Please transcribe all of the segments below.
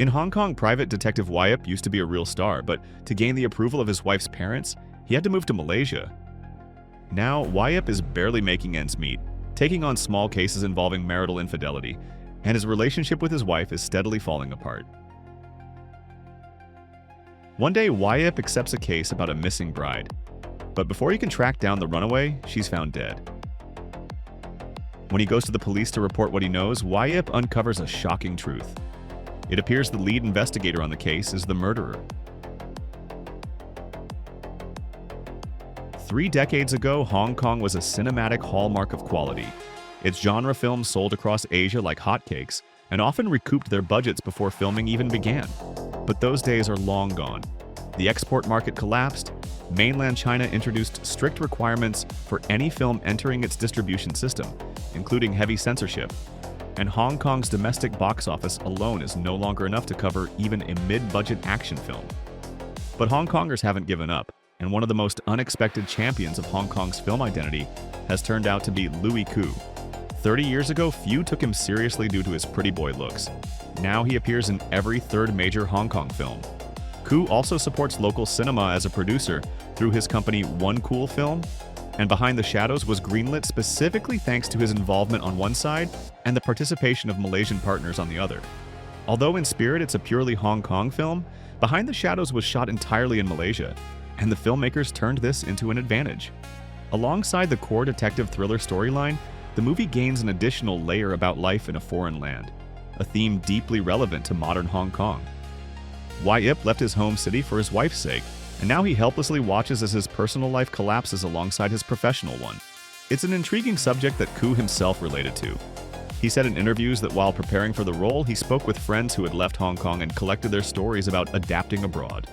In Hong Kong, private detective Yip used to be a real star, but to gain the approval of his wife's parents, he had to move to Malaysia. Now, Yip is barely making ends meet, taking on small cases involving marital infidelity, and his relationship with his wife is steadily falling apart. One day, Yip accepts a case about a missing bride, but before he can track down the runaway, she's found dead. When he goes to the police to report what he knows, Yip uncovers a shocking truth. It appears the lead investigator on the case is the murderer. 3 decades ago, Hong Kong was a cinematic hallmark of quality. Its genre films sold across Asia like hotcakes and often recouped their budgets before filming even began. But those days are long gone. The export market collapsed, mainland China introduced strict requirements for any film entering its distribution system, including heavy censorship, and Hong Kong's domestic box office alone is no longer enough to cover even a mid-budget action film. But Hong Kongers haven't given up, and one of the most unexpected champions of Hong Kong's film identity has turned out to be Louis Koo. 30 years ago, few took him seriously due to his pretty boy looks. Now he appears in every third major Hong Kong film. Koo also supports local cinema as a producer through his company One Cool Film, and Behind the Shadows was greenlit specifically thanks to his involvement on one side and the participation of Malaysian partners on the other. Although in spirit it's a purely Hong Kong film, Behind the Shadows was shot entirely in Malaysia, and the filmmakers turned this into an advantage. Alongside the core detective thriller storyline, the movie gains an additional layer about life in a foreign land, a theme deeply relevant to modern Hong Kong. Yip left his home city for his wife's sake, and now he helplessly watches as his personal life collapses alongside his professional one. It's an intriguing subject that Koo himself related to. He said in interviews that while preparing for the role, he spoke with friends who had left Hong Kong and collected their stories about adapting abroad.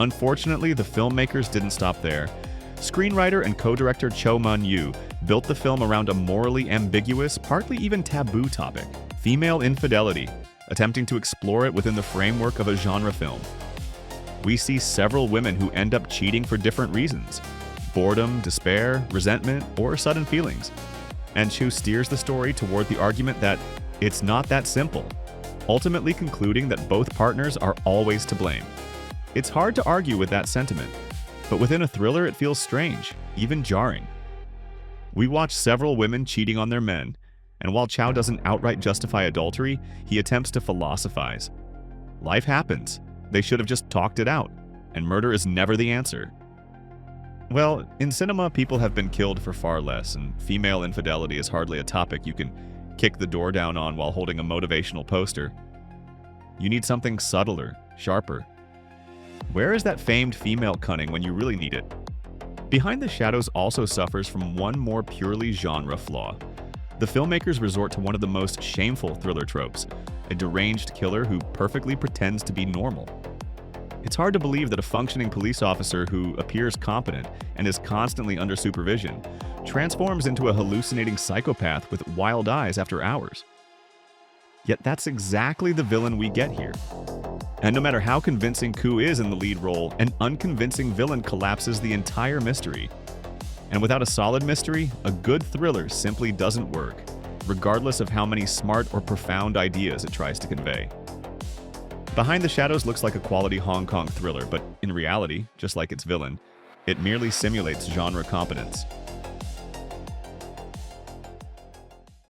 Unfortunately, the filmmakers didn't stop there. Screenwriter and co-director Chou built the film around a morally ambiguous, partly even taboo topic: female infidelity, attempting to explore it within the framework of a genre film. We see several women who end up cheating for different reasons: boredom, despair, resentment, or sudden feelings. And Chou steers the story toward the argument that it's not that simple, ultimately concluding that both partners are always to blame. It's hard to argue with that sentiment, but within a thriller it feels strange, even jarring. We watch several women cheating on their men, and while Chau doesn't outright justify adultery, he attempts to philosophize. Life happens. They should have just talked it out, and murder is never the answer. Well, in cinema, people have been killed for far less, and female infidelity is hardly a topic you can kick the door down on while holding a motivational poster. You need something subtler, sharper. Where is that famed female cunning when you really need it? Behind the Shadows also suffers from one more purely genre flaw. The filmmakers resort to one of the most shameful thriller tropes: a deranged killer who perfectly pretends to be normal. It's hard to believe that a functioning police officer who appears competent and is constantly under supervision transforms into a hallucinating psychopath with wild eyes after hours. Yet that's exactly the villain we get here. And no matter how convincing Koo is in the lead role, an unconvincing villain collapses the entire mystery. And without a solid mystery, a good thriller simply doesn't work, regardless of how many smart or profound ideas it tries to convey. Behind the Shadows looks like a quality Hong Kong thriller, but in reality, just like its villain, it merely simulates genre competence.